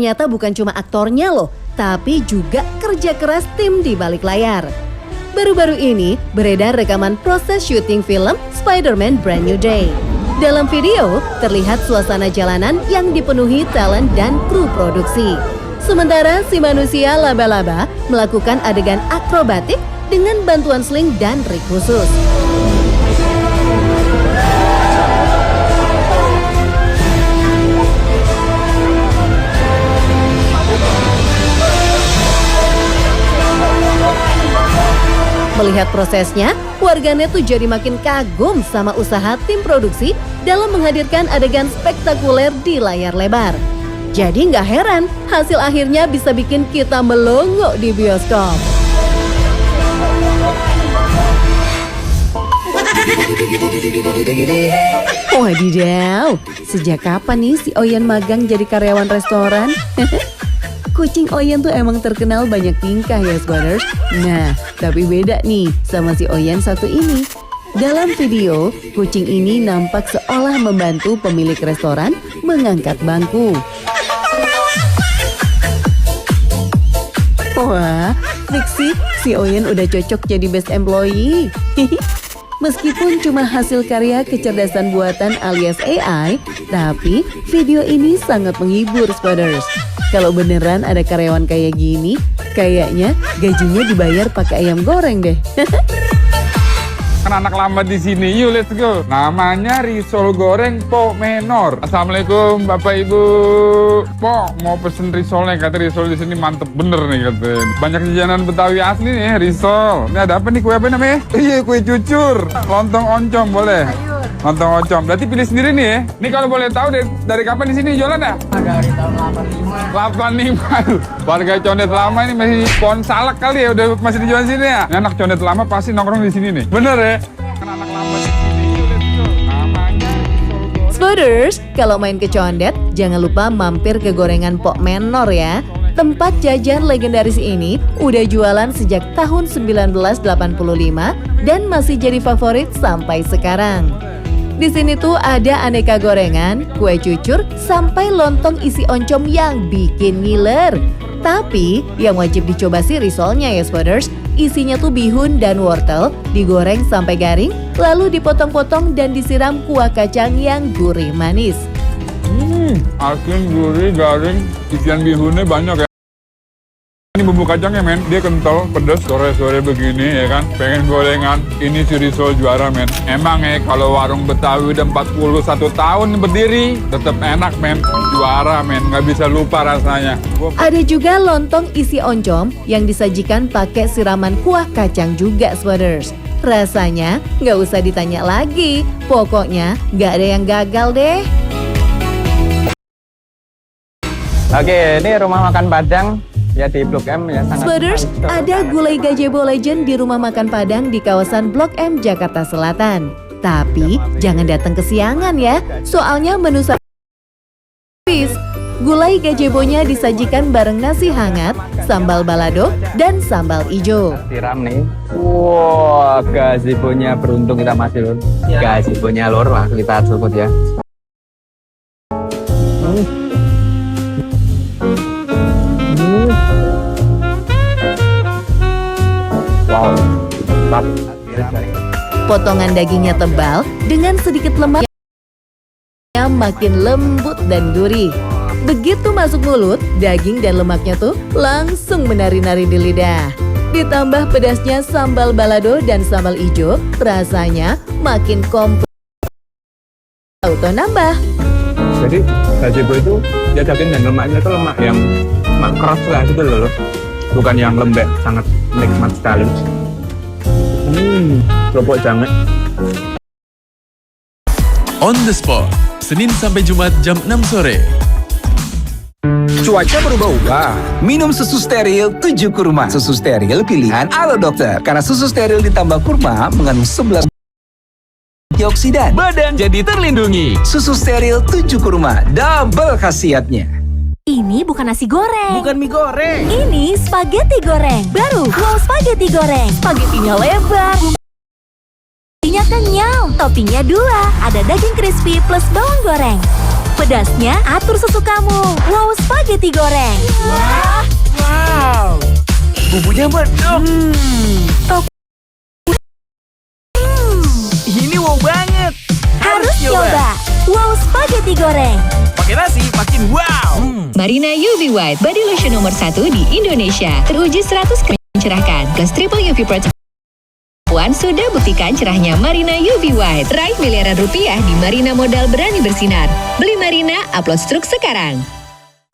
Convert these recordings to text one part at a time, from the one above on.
Ternyata bukan cuma aktornya loh, tapi juga kerja keras tim di balik layar. Baru-baru ini beredar rekaman proses syuting film Spider-Man Brand New Day. Dalam video, terlihat suasana jalanan yang dipenuhi talent dan kru produksi. Sementara si manusia laba-laba melakukan adegan akrobatik dengan bantuan sling dan rig khusus. Melihat prosesnya, warganet tuh jadi makin kagum sama usaha tim produksi dalam menghadirkan adegan spektakuler di layar lebar. Jadi nggak heran hasil akhirnya bisa bikin kita melongo di bioskop. Wadidaw, sejak kapan nih si Oyen magang jadi karyawan restoran? Kucing Oyen tuh emang terkenal banyak tingkah ya, Squatters. Nah, tapi beda nih sama si Oyen satu ini. Dalam video, kucing ini nampak seolah membantu pemilik restoran mengangkat bangku. Wah, fiksi si Oyen udah cocok jadi best employee. Meskipun cuma hasil karya kecerdasan buatan alias AI, tapi video ini sangat menghibur, Squatters. Kalau beneran ada karyawan kayak gini, kayaknya gajinya dibayar pakai ayam goreng deh. Kan anak lama di sini, yuk let's go. Namanya risol goreng Po Menor. Assalamualaikum Bapak Ibu. Po mau pesen risolnya, kata risol di sini mantep bener nih katanya. Banyak jajanan Betawi asli nih risol. Ini ada apa nih, kue apa namanya? Iya, kue cucur. Lontong oncom boleh. Lontong oncom. Berarti pilih sendiri nih ya. Ini kalau boleh tahu dari kapan di sini jualan ya? Dari tahun 85. Warga Condet Lama ini masih pohon salak kali ya, udah masih dijual sini ya. Ini anak Condet Lama pasti nongkrong di sini nih. Bener ya? Kan anak lama di sini. Yuk, let's go. Namanya Spotters, kalau main ke Condet, jangan lupa mampir ke gorengan Pok Menor ya. Tempat jajan legendaris ini udah jualan sejak tahun 1985 dan masih jadi favorit sampai sekarang. Di sini tuh ada aneka gorengan, kue cucur, sampai lontong isi oncom yang bikin ngiler. Tapi yang wajib dicoba sih risolnya ya, Spotters. Isinya tuh bihun dan wortel, digoreng sampai garing, lalu dipotong-potong dan disiram kuah kacang yang gurih manis. asin, gurih, garing, isian bihunnya banyak ya. Ini bumbu kacangnya men, dia kental, pedas, sore-sore begini ya kan. Pengen gorengan, ini si risol juara men. Emang ya kalau warung Betawi udah 41 tahun berdiri, tetap enak men. Juara men, nggak bisa lupa rasanya. Ada juga lontong isi oncom yang disajikan pakai siraman kuah kacang juga, Spotters. Rasanya nggak usah ditanya lagi, pokoknya nggak ada yang gagal deh. Oke, ini rumah makan Padang ya di Blok M ya, sangat. Spotters, ada gulai gazebo legend di rumah makan Padang di kawasan Blok M Jakarta Selatan. Tapi jangan datang kesiangan ya, soalnya menu habis. Gulai gazebonya disajikan bareng nasi hangat, sambal balado, dan sambal ijo. Siram nih. Wah, gazebonya beruntung kita masih lur. Gazebonya lur, langsung kita seruput ya. Wow, mantap. Potongan dagingnya tebal dengan sedikit lemak yang makin lembut dan gurih. Begitu masuk mulut, daging dan lemaknya tuh langsung menari-nari di lidah. Ditambah pedasnya sambal balado dan sambal ijo, rasanya makin komplit. Auto nambah. Jadi gazebo itu ya daging dan lemaknya itu lemak yang keras lah gitu loh. Bukan yang lembek, sangat nikmat sekali. Kerupuk jangan. On the spot, Senin sampai Jumat jam 6 sore. Cuaca berubah-ubah. Minum susu steril 7 kurma. Susu steril pilihan Alo Dokter. Karena susu steril ditambah kurma mengandung 11 antioksidan. Badan jadi terlindungi. Susu steril 7 kurma. Double khasiatnya. Ini bukan nasi goreng. Bukan mie goreng. Ini spaghetti goreng. Baru Wow Spaghetti goreng. Spagettinya lebar. Bumbunya kenyal. Toppingnya 2. Ada daging crispy plus bawang goreng. Pedasnya atur sesukamu. Wow spaghetti goreng. Wow, bumbunya mantap. Ini wow banget. Harus coba. Wow spaghetti goreng. Pakai nasi makin wow. Marina UV White Body Lotion nomor 1 di Indonesia. Teruji 100% mencerahkan plus triple UV protection. Puan sudah buktikan cerahnya Marina UV White. Raih miliaran rupiah di Marina Modal Berani Bersinar. Beli Marina, upload struk sekarang.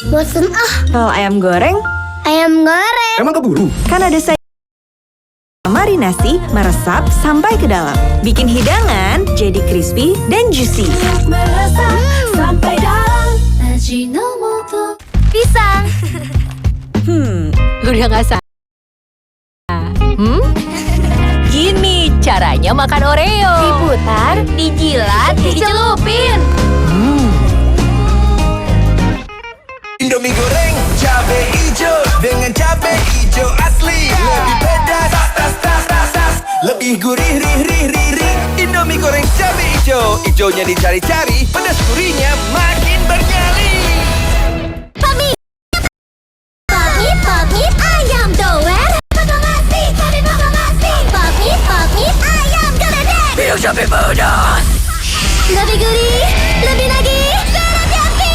Bosen ah. Kalau ayam goreng, Ayam goreng. Emang keburu? kan ada sayur marinasi meresap sampai ke dalam. Bikin hidangan jadi crispy dan juicy. Meresap sampai dalam. Pisang. Udah gak salah. Gini caranya makan Oreo. Diputar, dijilat, dicelupin. Indomie goreng cabe hijau dengan cabe hijau asli. Lebih pedas, lebih gurih, rih. Indomie goreng cabe hijau. Hijaunya dicari-cari, pedas gurihnya makin bernyali. Pop ayam doer. Pop ayam geledek. Biar cabe pedas. Lebih gurih, lebih lagi, terjadi.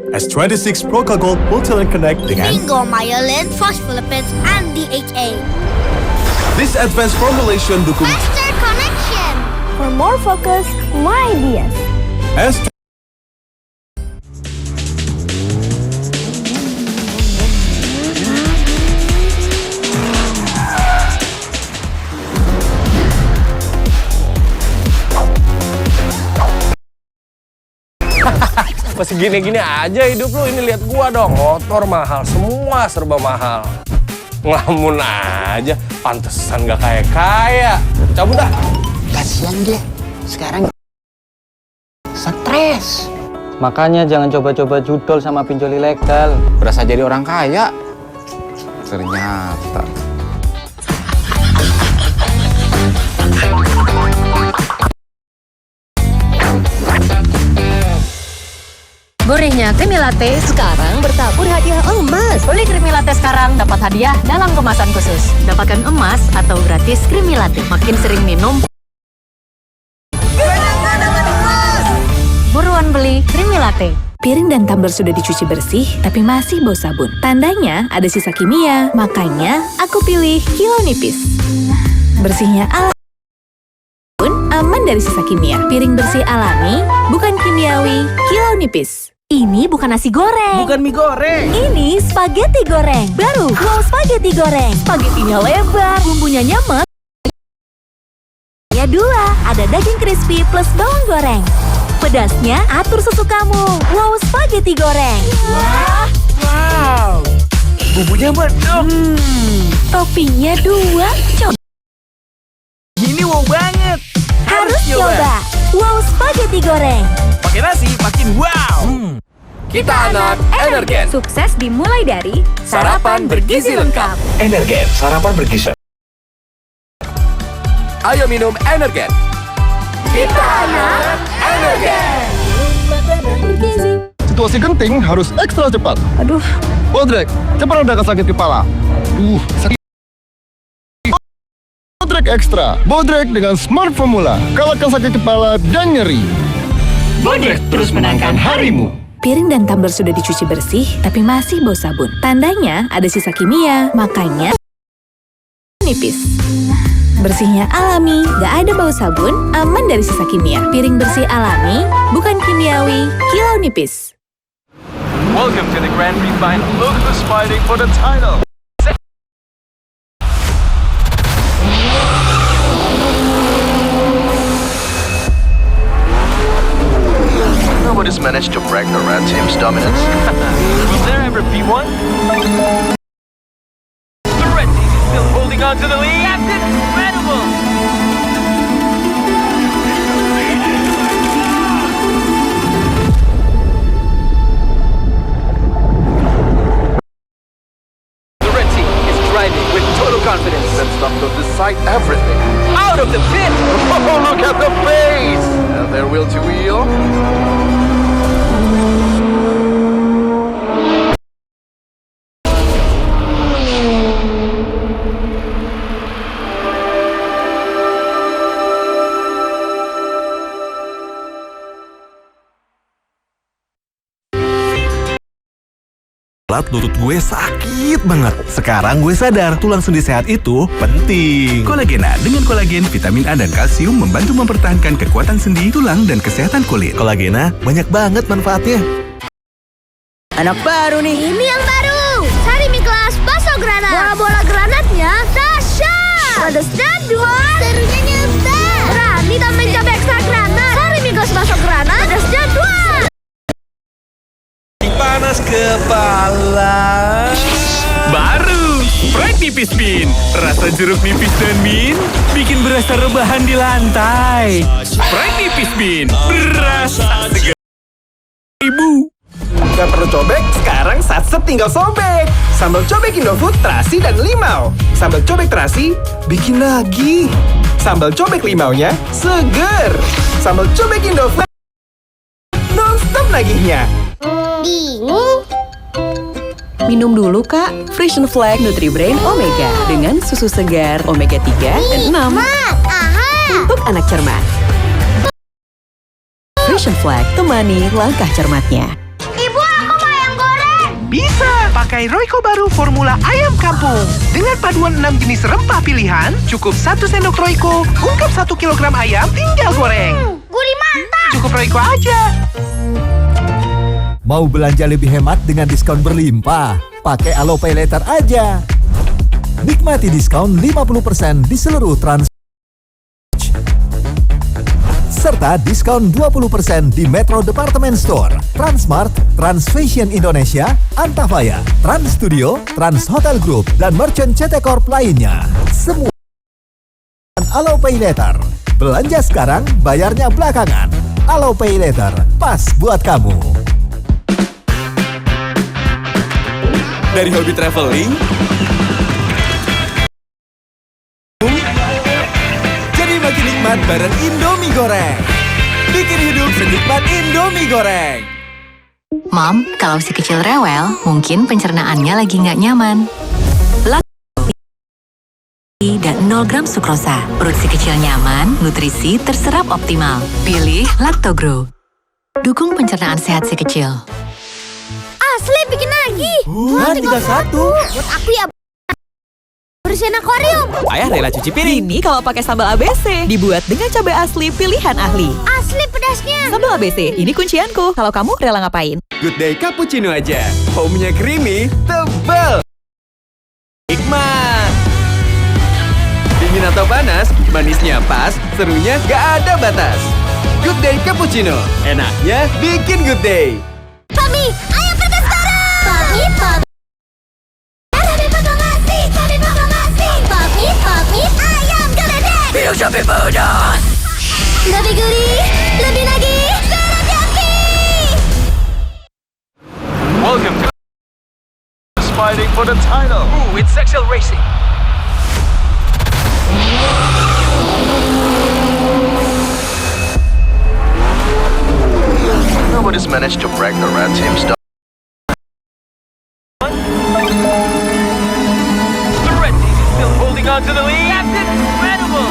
S26 Proca Gold Multilink Connect dengan Bingo Myelin, Fox Philippines, and DHA. this advanced formulation dukung Master Connection. For more focus, more ideas. S Masih gini-gini aja hidup lu, ini lihat gua dong, motor mahal, semua serba mahal. Ngelamun aja, pantesan gak kaya-kaya. Cabut dah. Kasian dia, sekarang stres. Makanya jangan coba-coba judol sama pinjol ilegal. Berasa jadi orang kaya. Ternyata. Gurihnya creamy latte sekarang bertabur hadiah emas. Beli creamy latte sekarang dapat hadiah dalam kemasan khusus. Dapatkan emas atau gratis creamy latte. Makin sering minum, buruan beli creamy latte. Piring dan tumbler sudah dicuci bersih, tapi masih bau sabun. Tandanya ada sisa kimia, makanya aku pilih Kilo Nipis. Bersihnya alami, aman dari sisa kimia. Piring bersih alami, bukan kimiawi. Kilo Nipis. Ini bukan nasi goreng. Bukan mie goreng. Ini spaghetti goreng. Baru, wow spaghetti goreng. Spagettinya lebar, bumbunya nyamet. Ya dua, ada daging crispy plus bawang goreng. Pedasnya atur sesukamu. Wow spaghetti goreng. Wow, bumbunya mantap. Toppingnya dua. Coba. Ini wow banget. Harus coba. Wow spaghetti goreng. Pakai nasi makin wow. Kita anak Energen. Sukses dimulai dari Sarapan bergizi lengkap. Energen, sarapan bergizi. Ayo minum Energen. Kita anak Energen. situasi genting harus ekstra cepat. Aduh. Bodrek, cepat redakan sakit kepala. Sakit. Bodrek Extra. Bodrek dengan smart formula. Kalahkan sakit kepala dan nyeri. Bodrek terus menangkan harimu. Piring dan tumbler sudah dicuci bersih, tapi masih bau sabun. Tandanya ada sisa kimia, makanya nipis. Bersihnya alami, gak ada bau sabun, aman dari sisa kimia. Piring bersih alami, bukan kimiawi. Kilo Nipis. Welcome to the Grand Prix final. Look who's fighting for the title. Nobody's managed to break the red team's dominance. Will there ever be one? The red team is still holding on to the lead. That's incredible! The red team is driving with total confidence. Then stop to decide everything. Out of the pit! Oh, look at the pace! And their will to wheel. kualat lutut gue sakit banget. Sekarang gue sadar tulang sendi sehat itu penting. Kolagena dengan kolagen, vitamin A dan kalsium membantu mempertahankan kekuatan sendi, tulang, dan kesehatan kulit. Kolagena banyak banget manfaatnya. Anak baru nih. Ini yang baru. Sari mie kelas bakso granat. Bola-bola granatnya dahsyat. Pedasnya 2. Serunya nyebar. Berani tambahin cabai ekstra granat. Sari mie kelas bakso granat. Pedasnya 2. Panas kepala. Baru Sprite Nipis Bean. Rasa jeruk nipis dan mint bikin berasa rebahan di lantai. Sprite Nipis Bean berasa segar. Ibu. Gak perlu cobek, sekarang Satset tinggal sobek. Sambal cobek Indofood, terasi, dan limau. Sambal cobek terasi, bikin lagi. Sambal cobek limaunya, seger. Sambal cobek Indofood, non-stop nagihnya. Bingung. Minum dulu Kak, Fresh and Flag Nutri-Brain Omega dengan susu segar Omega 3 dan 6 untuk anak cermat. Fresh and Flag, temani langkah cermatnya. Ibu, aku mau ayam goreng. Bisa pakai Royco baru formula ayam kampung. Dengan paduan 6 jenis rempah pilihan, cukup 1 sendok Royco, ungkap 1 kilogram ayam, tinggal goreng. Gurih mantap. Cukup Royco aja. Mau belanja lebih hemat dengan diskon berlimpah? Pakai AloPay Later aja. Nikmati diskon 50% di seluruh serta diskon 20% di Metro Department Store, Transmart, Trans Fashion Indonesia, Antafaya, Trans Studio, Trans Hotel Group, dan merchant CT Corp lainnya. Semua AloPay Later. Belanja sekarang, bayarnya belakangan. AloPay Later, pas buat kamu. Dari hobi traveling, Jadi makin nikmat bareng Indomie goreng. Bikin hidup senikmat Indomie goreng. Mom, kalau si kecil rewel, mungkin pencernaannya lagi nggak nyaman. Dan 0 gram sukrosa. Perut si kecil nyaman, nutrisi terserap optimal. Pilih Lactogro. Dukung pencernaan sehat si kecil. Asli bikin lagi. 31. Buat aku ya. Bersihin akuarium. Ayah rela cuci piring. Ini kalau pakai sambal ABC. Dibuat dengan cabai asli pilihan ahli. Asli pedasnya. Sambal ABC, ini kuncianku. Kalau kamu rela ngapain? Good Day Cappuccino aja. Foamnya creamy, tebal. Nikmat. Dingin atau panas, manisnya pas, serunya gak ada batas. Good Day Cappuccino. Enaknya bikin Good Day. Pami, ayo pedas bareng. Pami. Pami, ayam geledek. Biar sampai pedas. Lebih gurih, lebih lagi, terjadi. Welcome to fighting for the title. Ooh, it's sexual racing. Nobody's managed to break the red team's down. The red team is still holding on to the lead. That's incredible.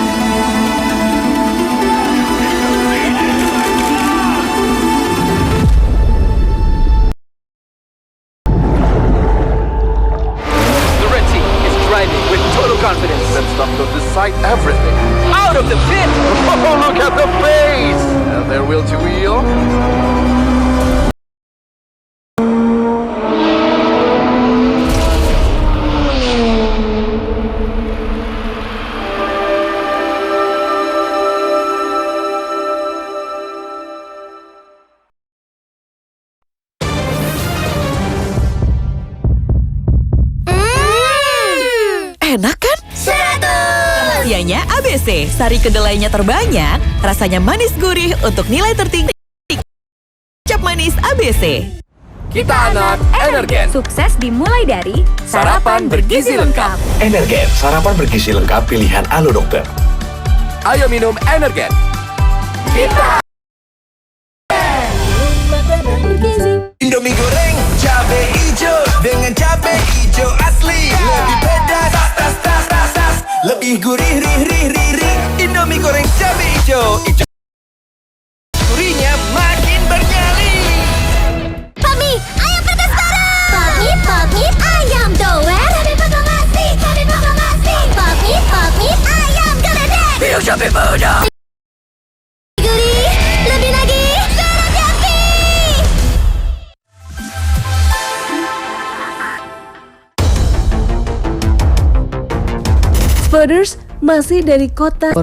The red team is driving with total confidence. That stuff will decide everything. Out of the pit. Oh, look at the pace! And their will to wheel. Enak kan? 100. Rahasianya ABC, sari kedelainya terbanyak, rasanya manis gurih untuk nilai tertinggi. Cap manis ABC. Kita anak Energen. Sukses dimulai dari Sarapan bergizi lengkap. Energen, sarapan bergizi lengkap pilihan Alo Dokter. Ayo minum Energen. Kita Indomie goreng cabe hijau dengan cabe hijau asli. Lebih pedas, tas, lebih gurih, rih. Indomie goreng cabe hijau. Gurihnya makin bernyali. Pami, ayo pedas bareng. Pami. sampai mana? Lebih lagi, hati-hati! Spotters, masih dari kota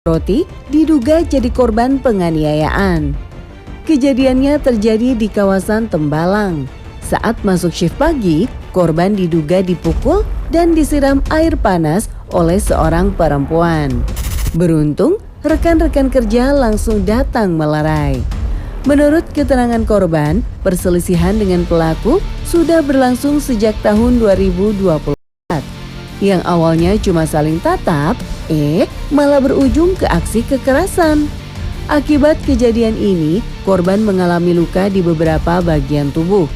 Roti diduga jadi korban penganiayaan. Kejadiannya terjadi di kawasan Tembalang. Saat masuk shift pagi, korban diduga dipukul dan disiram air panas oleh seorang perempuan. Beruntung, rekan-rekan kerja langsung datang melerai. Menurut keterangan korban, perselisihan dengan pelaku sudah berlangsung sejak tahun 2024. Yang awalnya cuma saling tatap, malah berujung ke aksi kekerasan. Akibat kejadian ini, korban mengalami luka di beberapa bagian tubuh.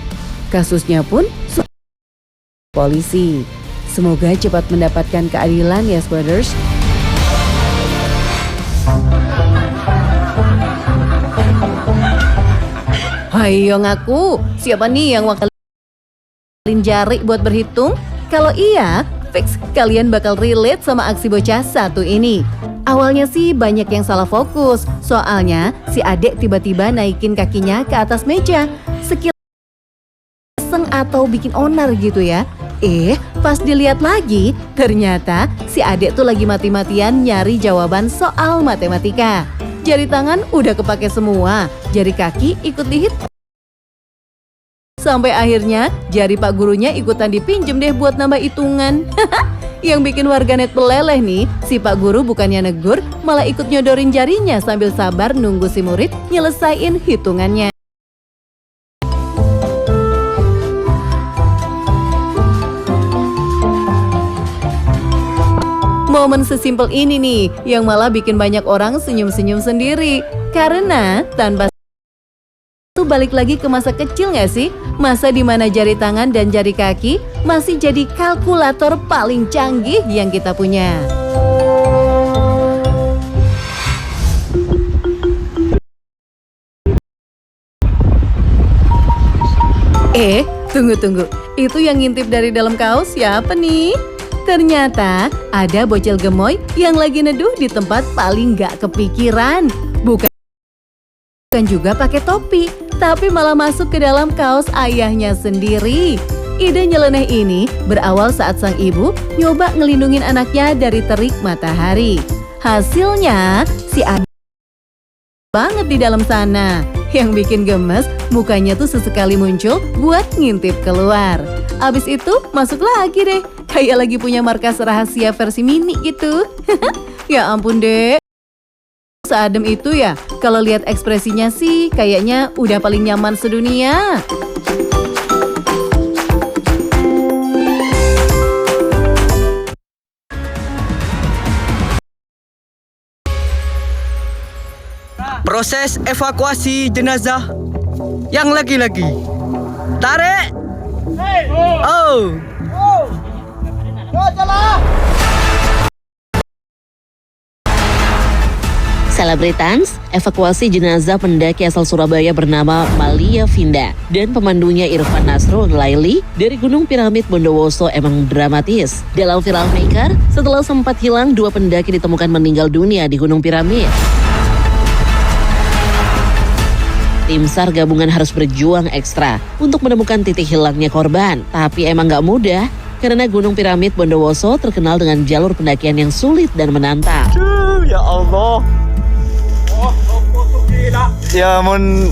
Kasusnya pun polisi. Semoga cepat mendapatkan keadilan ya, Spotters. Hayo ngaku, siapa nih yang wakalin jari buat berhitung? Kalau iya, fix kalian bakal relate sama aksi bocah satu ini. Awalnya sih banyak yang salah fokus, soalnya si adek tiba-tiba naikin kakinya ke atas meja. Sekilas iseng atau bikin onar gitu ya. Pas dilihat lagi, ternyata si adek tuh lagi mati-matian nyari jawaban soal matematika. Jari tangan udah kepake semua, jari kaki ikut dihitung. Sampai akhirnya jari pak gurunya ikutan dipinjem deh buat nambah hitungan. Yang bikin warganet meleleh nih, si pak guru bukannya negur, malah ikut nyodorin jarinya sambil sabar nunggu si murid nyelesain hitungannya. Momen sesimpel ini nih yang malah bikin banyak orang senyum-senyum sendiri. Karena tanpa itu balik lagi ke masa kecil gak sih? Masa dimana jari tangan dan jari kaki masih jadi kalkulator paling canggih yang kita punya. Tunggu. Itu yang ngintip dari dalam kaos siapa nih? Ternyata ada bocil gemoy yang lagi neduh di tempat paling gak kepikiran. Bukan juga pakai topi, tapi malah masuk ke dalam kaos ayahnya sendiri. Ide nyeleneh ini berawal saat sang ibu nyoba ngelindungin anaknya dari terik matahari. Hasilnya si adik banget di dalam sana. Yang bikin gemes, mukanya tuh sesekali muncul buat ngintip keluar. Abis itu masuk lagi deh, kayak lagi punya markas rahasia versi mini gitu. Ya ampun deh. Seadem itu ya, kalau lihat ekspresinya sih kayaknya udah paling nyaman sedunia. Proses evakuasi jenazah yang laki-laki. Tarik. Oh. Selebritas, evakuasi jenazah pendaki asal Surabaya bernama Malia Vinda dan pemandunya Irfan Nasrul Laili dari Gunung Piramid Bondowoso emang dramatis. Dalam viral maker, setelah sempat hilang, 2 pendaki ditemukan meninggal dunia di Gunung Piramid. Tim SAR gabungan harus berjuang ekstra untuk menemukan titik hilangnya korban. Tapi emang gak mudah, karena Gunung Piramid Bondowoso terkenal dengan jalur pendakian yang sulit dan menantang. Ya Allah. Ya mun